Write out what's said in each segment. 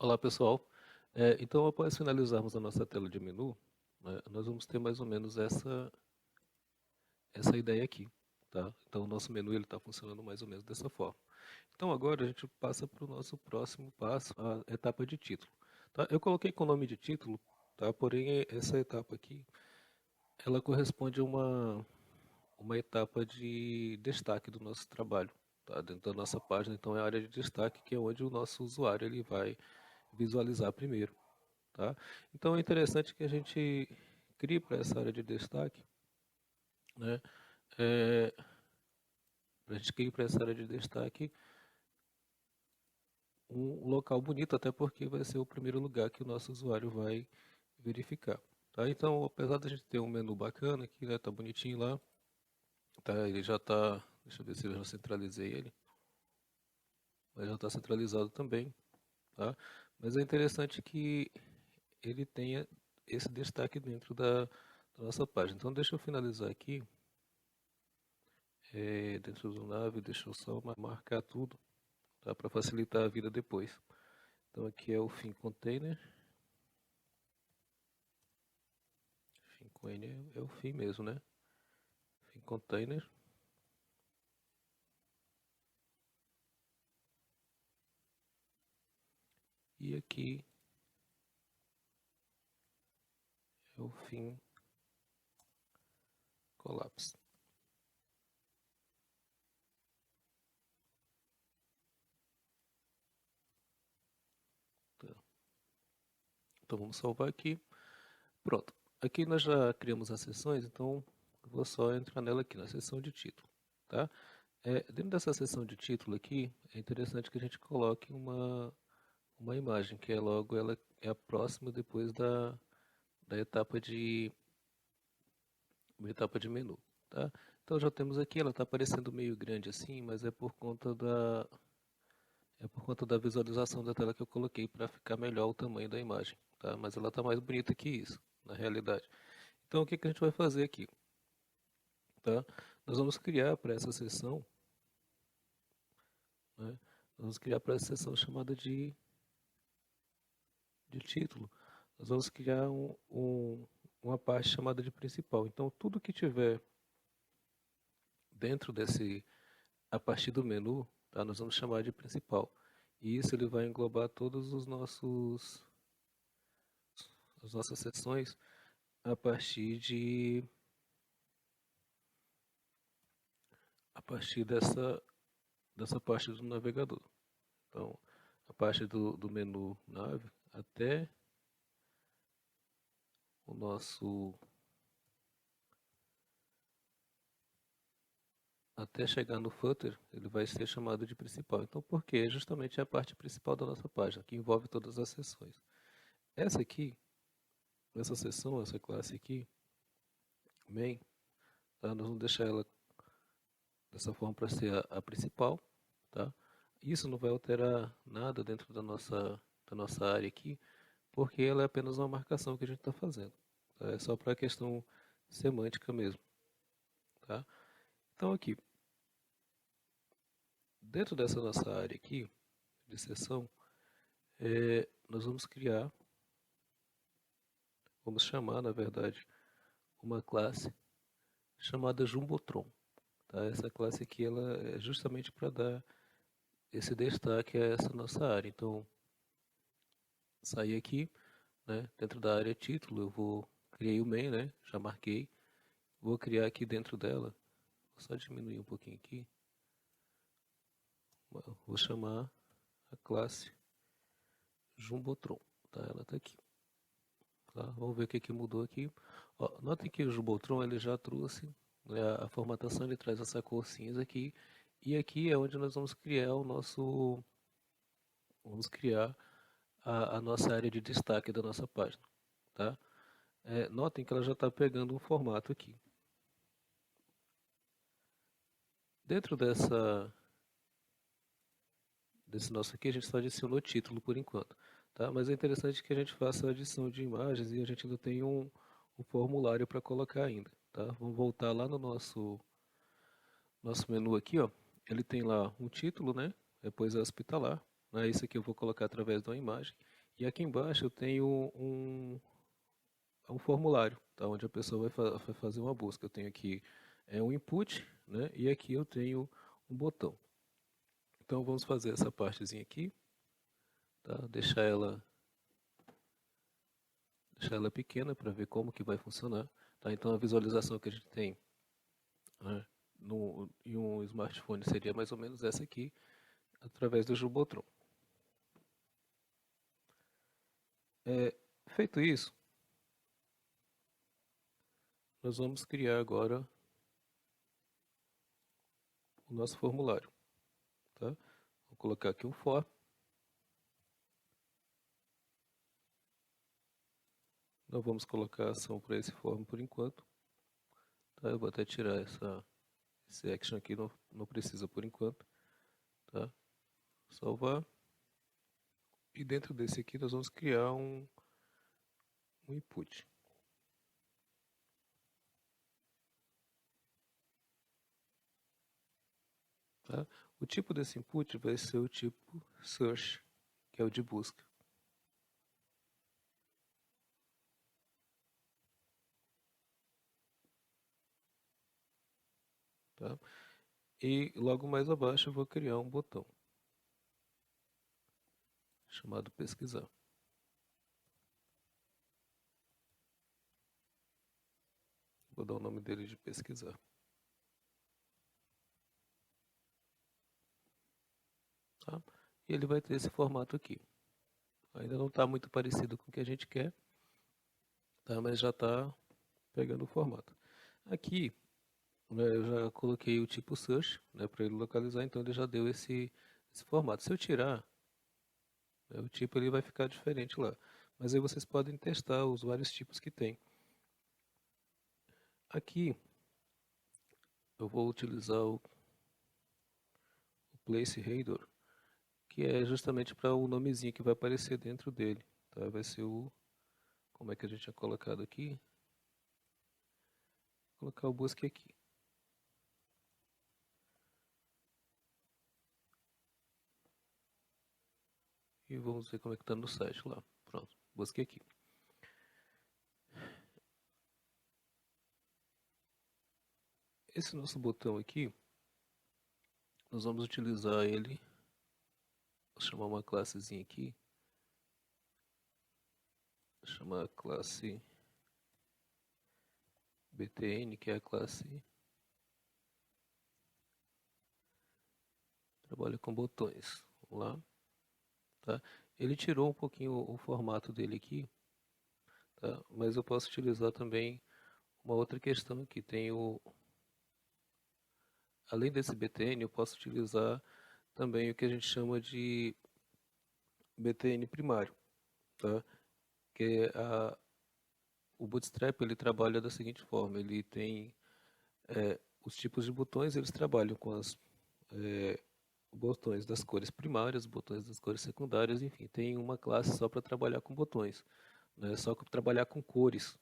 Olá pessoal, então após finalizarmos a nossa tela de menu, né, nós vamos ter mais ou menos essa ideia aqui, tá? Então o nosso menu ele está funcionando mais ou menos dessa forma. Então agora a gente passa para o nosso próximo passo, a etapa de título. Tá? Eu coloquei com o nome de título, tá? Porém essa etapa aqui, ela corresponde a uma etapa de destaque do nosso trabalho, tá? Dentro da nossa página, então é a área de destaque que é onde o nosso usuário ele vai visualizar primeiro. Tá? Então é interessante que a gente crie para essa área de destaque, né? A gente crie para essa área de destaque um local bonito, até porque vai ser o primeiro lugar que o nosso usuário vai verificar. Tá? Então, apesar da gente ter um menu bacana aqui, né? Tá bonitinho lá, tá? Ele já tá, deixa eu ver se eu já centralizei ele, mas já está centralizado também, tá? Mas é interessante que ele tenha esse destaque dentro da nossa página. Então, deixa eu finalizar aqui. Dentro do nave, deixa eu só marcar tudo, tá? Para facilitar a vida depois. Então aqui é o fim container, fim container é o fim mesmo, né? Fim container. E aqui é o fim collapse. Tá. Então vamos salvar aqui. Pronto. Aqui nós já criamos as seções, então eu vou só entrar nela aqui, na seção de título, tá? Dentro dessa seção de título aqui, é interessante que a gente coloque uma imagem, que é logo ela é a próxima depois da etapa de menu, tá? Então já temos aqui, ela está aparecendo meio grande assim, mas é por conta da visualização da tela que eu coloquei para ficar melhor o tamanho da imagem, tá? Mas ela está mais bonita que isso, na realidade. Então o que que a gente vai fazer aqui, tá? Nós vamos criar para essa seção, né? Nós vamos criar para essa seção chamada de título. Nós vamos criar uma parte chamada de principal. Então tudo que tiver dentro a partir do menu, tá? Nós vamos chamar de principal. E isso ele vai englobar todos as nossas seções a partir de a partir dessa parte do navegador. Então, a parte do menu nave o nosso até chegar no footer, ele vai ser chamado de principal. Então, por quê? É justamente a parte principal da nossa página, que envolve todas as seções. Essa aqui, essa seção, essa classe aqui, main, tá? Nós vamos deixar ela dessa forma para ser a principal, tá? Isso não vai alterar nada dentro da nossa área aqui, porque ela é apenas uma marcação que a gente está fazendo, tá? É só para a questão semântica mesmo, tá? Então aqui, dentro dessa nossa área aqui, de seção, nós vamos chamar, na verdade, uma classe chamada Jumbotron, tá? Essa classe aqui, ela é justamente para dar esse destaque a essa nossa área. Então, sair aqui, né? Dentro da área título, criei o main, né? Já marquei. Vou criar aqui dentro dela, vou só diminuir um pouquinho aqui. Vou chamar a classe Jumbotron, tá? Ela está aqui. Tá? Vamos ver o que mudou aqui. Ó, notem que o Jumbotron ele já trouxe, né, a formatação, ele traz essa cor cinza aqui. E aqui é onde nós vamos criar a nossa área de destaque da nossa página, tá? Notem que ela já está pegando um formato aqui. Dentro desse nosso aqui, a gente só adicionou o título por enquanto, tá? Mas é interessante que a gente faça a adição de imagens e a gente ainda tem um formulário para colocar ainda, tá? Vamos voltar lá no nosso menu aqui, ó. Ele tem lá um título, né? Depois é hospitalar. né? Isso aqui eu vou colocar através de uma imagem. E aqui embaixo eu tenho um formulário, tá? Onde a pessoa vai fazer uma busca. Eu tenho aqui um input, né? E aqui eu tenho um botão. Então vamos fazer essa partezinha aqui, tá? Deixar ela pequena para ver como que vai funcionar, tá? Então a visualização que a gente tem, né, em um smartphone seria mais ou menos essa aqui, através do Jumbotron. Feito isso, nós vamos criar agora o nosso formulário, tá? Vou colocar aqui um for. Não vamos colocar ação para esse form por enquanto, tá? Eu vou até tirar esse action aqui, não precisa por enquanto, tá? Salvar. E dentro desse aqui nós vamos criar um input. Tá? O tipo desse input vai ser o tipo search, que é o de busca. Tá? E logo mais abaixo eu vou criar um botão chamado pesquisar. Vou dar o nome dele de pesquisar. Tá? E ele vai ter esse formato aqui. Ainda não está muito parecido com o que a gente quer, tá? Mas já está pegando o formato. Aqui, né, eu já coloquei o tipo search, né, para ele localizar, então ele já deu esse formato. Se eu tirar, né, o tipo ele vai ficar diferente lá. Mas aí vocês podem testar os vários tipos que tem. Aqui eu vou utilizar o placeholder, que é justamente para o nomezinho que vai aparecer dentro dele. Tá? Vai ser como é que a gente tinha colocado aqui? Vou colocar o busque aqui. E vamos ver como é que está no site lá. Pronto, busque aqui. Esse nosso botão aqui, nós vamos utilizar ele, vou chamar uma classezinha aqui, vou chamar a classe BTN, que é a classe trabalha com botões. Vamos lá, tá? Ele tirou um pouquinho o formato dele aqui, tá? Mas eu posso utilizar também uma outra questão aqui. Além desse BTN, eu posso utilizar também o que a gente chama de BTN primário, tá? Que é o Bootstrap ele trabalha da seguinte forma: ele tem os tipos de botões, eles trabalham com os botões das cores primárias, botões das cores secundárias, enfim, tem uma classe só para trabalhar com botões, né? Só para trabalhar com cores,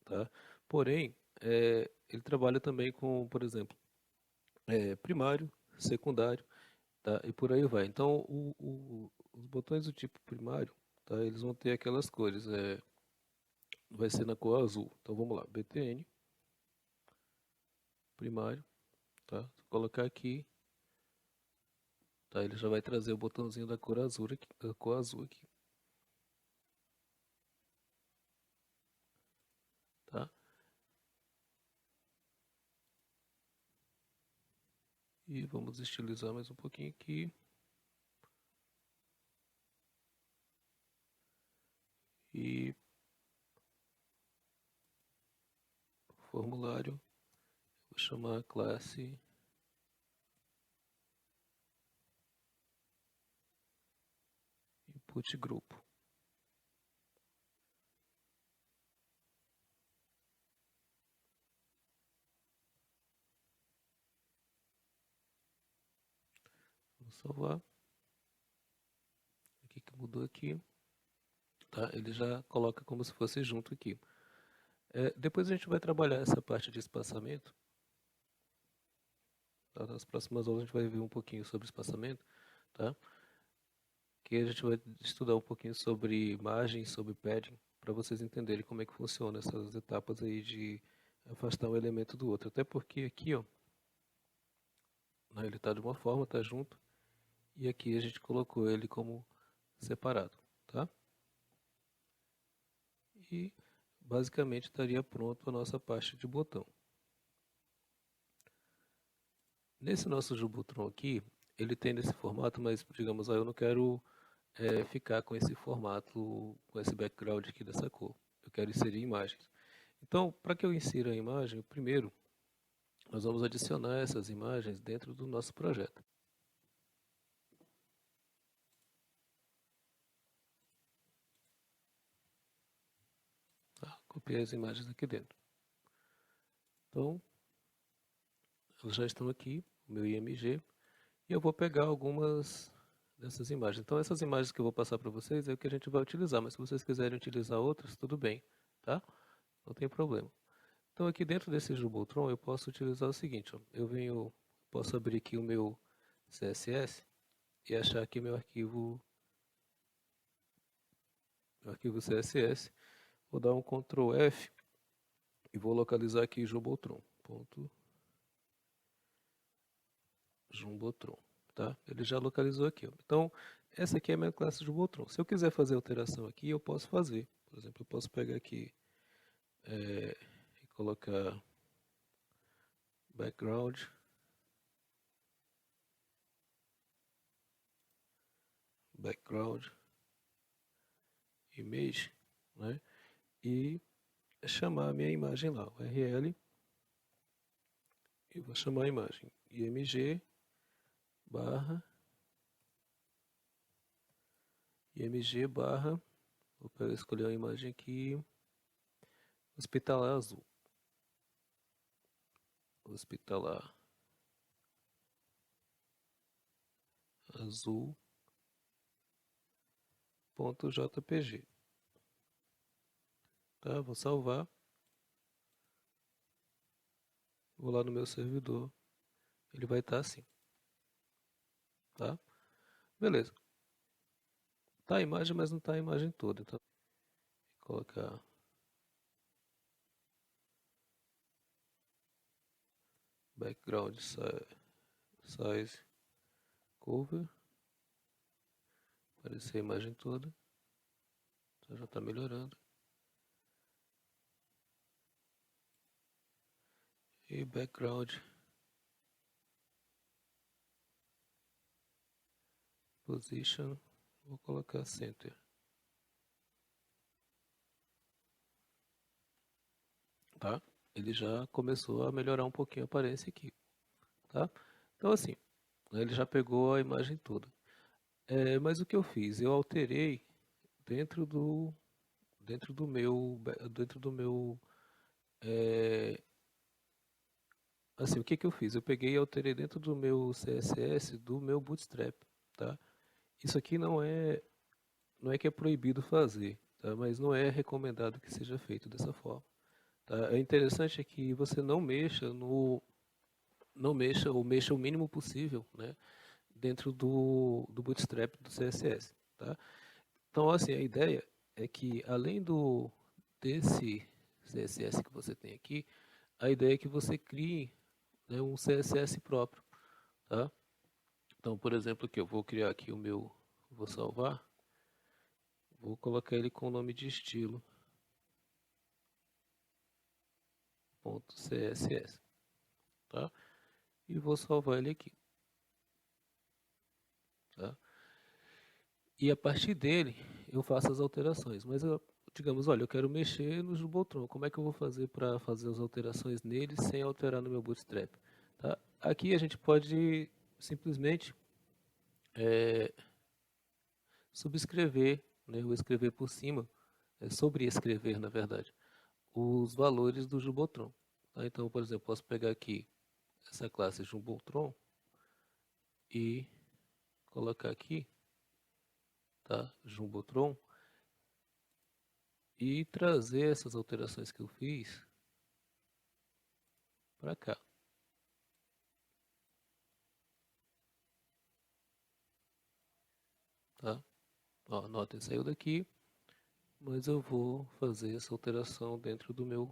tá? Porém, ele trabalha também com, por exemplo, primário, secundário, tá? E por aí vai. Então, os botões do tipo primário, tá? Eles vão ter aquelas cores, vai ser na cor azul. Então vamos lá, BTN primário, tá? Se colocar aqui, tá? Ele já vai trazer o botãozinho da cor azul aqui, tá? E vamos estilizar mais um pouquinho aqui. E formulário, vou chamar a classe input grupo. Vou salvar. O que mudou aqui? Tá? Ele já coloca como se fosse junto aqui. Depois a gente vai trabalhar essa parte de espaçamento. Tá? Nas próximas aulas a gente vai ver um pouquinho sobre espaçamento. Tá? Aqui a gente vai estudar um pouquinho sobre margem, sobre padding, para vocês entenderem como é que funciona essas etapas aí de afastar um elemento do outro. Até porque aqui, ó, né, ele está de uma forma, está junto, e aqui a gente colocou ele como separado, tá? E basicamente estaria pronto a nossa pasta de botão. Nesse nosso Jubotron aqui, ele tem nesse formato, mas digamos, eu não quero ficar com esse formato, com esse background aqui dessa cor. Eu quero inserir imagens. Então, para que eu insira a imagem, primeiro nós vamos adicionar essas imagens dentro do nosso projeto. Tá? Copiei as imagens aqui dentro. Então, elas já estão aqui, o meu IMG, e eu vou pegar algumas dessas imagens. Então, essas imagens que eu vou passar para vocês é o que a gente vai utilizar, mas se vocês quiserem utilizar outras, tudo bem, tá? Não tem problema. Então, aqui dentro desse Jubotron, eu posso utilizar o seguinte, ó, posso abrir aqui o meu CSS e achar aqui meu arquivo CSS. Vou dar um Ctrl F e vou localizar aqui Jumbotron, tá? Ele já localizou aqui, ó. Então, essa aqui é a minha classe Jumbotron. Se eu quiser fazer alteração aqui, eu posso fazer. Por exemplo, eu posso pegar aqui e colocar background image, né? E chamar a minha imagem lá, URL, e vou chamar a imagem img barra vou escolher uma imagem aqui, hospitalar azul, hospitalar azul.jpg, tá? Vou salvar, vou lá no meu servidor, ele vai estar assim, tá? Beleza. Tá a imagem, mas não tá a imagem toda, então vou colocar background size cover, aparecer a imagem toda, então já está melhorando. E background position, vou colocar center, tá? Ele já começou a melhorar um pouquinho a aparência aqui, tá? Então assim, ele já pegou a imagem toda. Mas o que eu fiz? Eu alterei dentro do assim, o que que eu fiz? Eu peguei e alterei dentro do meu CSS do meu Bootstrap, tá? Isso aqui não é que é proibido fazer, tá? Mas não é recomendado que seja feito dessa forma, tá? É interessante é que você não mexa ou mexa o mínimo possível, né? Dentro do Bootstrap do CSS, tá? Então, assim, a ideia é que além desse CSS que você tem aqui, a ideia é que você crie, né, um CSS próprio, tá? Então, por exemplo, aqui eu vou criar aqui vou salvar, vou colocar ele com o nome de estilo .css, tá? E vou salvar ele aqui, tá? E a partir dele eu faço as alterações, mas digamos, olha, eu quero mexer no Jubotron, como é que eu vou fazer para fazer as alterações nele sem alterar no meu Bootstrap, tá? Aqui a gente pode simplesmente subscrever, né, ou escrever por cima, sobreescrever, na verdade, os valores do Jubotron. Tá? Então, por exemplo, posso pegar aqui essa classe Jubotron e colocar aqui, tá, Jumbotron, e trazer essas alterações que eu fiz para cá. Tá? Ó, notem, saiu daqui, mas eu vou fazer essa alteração dentro do meu,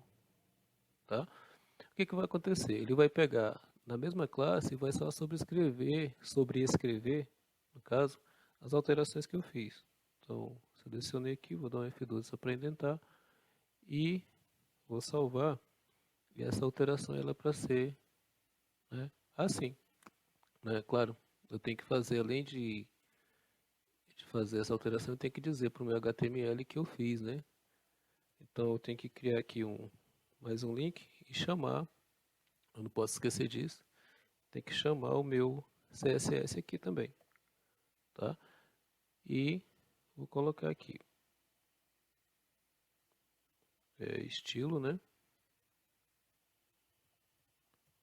tá? O que que vai acontecer? Ele vai pegar na mesma classe e vai só sobreescrever, no caso, as alterações que eu fiz. Então, selecionei aqui, vou dar um F12 só para indentar e vou salvar. E essa alteração ela é para ser, né, assim, né? Claro, eu tenho que fazer, além de fazer essa alteração, eu tenho que dizer para o meu HTML que eu fiz, né? Então eu tenho que criar aqui mais um link e chamar, eu não posso esquecer disso, tem que chamar o meu CSS aqui também, tá? E vou colocar aqui, estilo, né?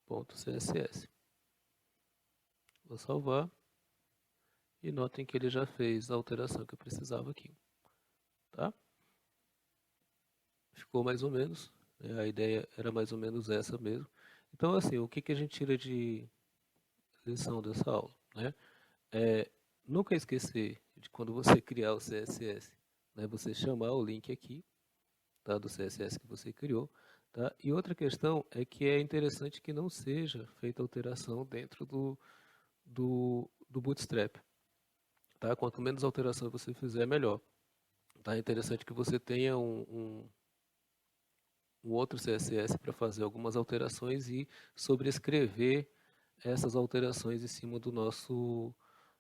Ponto CSS. Vou salvar e notem que ele já fez a alteração que eu precisava aqui, tá? Ficou mais ou menos, né? A ideia era mais ou menos essa mesmo. Então assim, o que que a gente tira de lição dessa aula, né? Nunca esquecer de quando você criar o CSS, né, você chamar o link aqui, tá, do CSS que você criou, tá? E outra questão é que é interessante que não seja feita alteração dentro do Bootstrap, tá? Quanto menos alteração você fizer, melhor. Tá? É interessante que você tenha um outro CSS para fazer algumas alterações e sobrescrever essas alterações em cima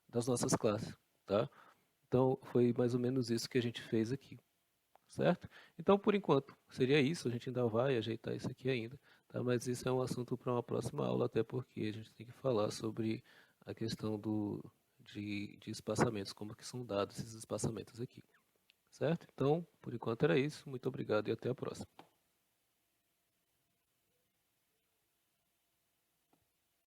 das nossas classes, tá? Então, foi mais ou menos isso que a gente fez aqui, certo? Então, por enquanto, seria isso. A gente ainda vai ajeitar isso aqui ainda, tá? Mas isso é um assunto para uma próxima aula, até porque a gente tem que falar sobre a questão de espaçamentos, como que são dados esses espaçamentos aqui, certo? Então, por enquanto era isso. Muito obrigado e até a próxima.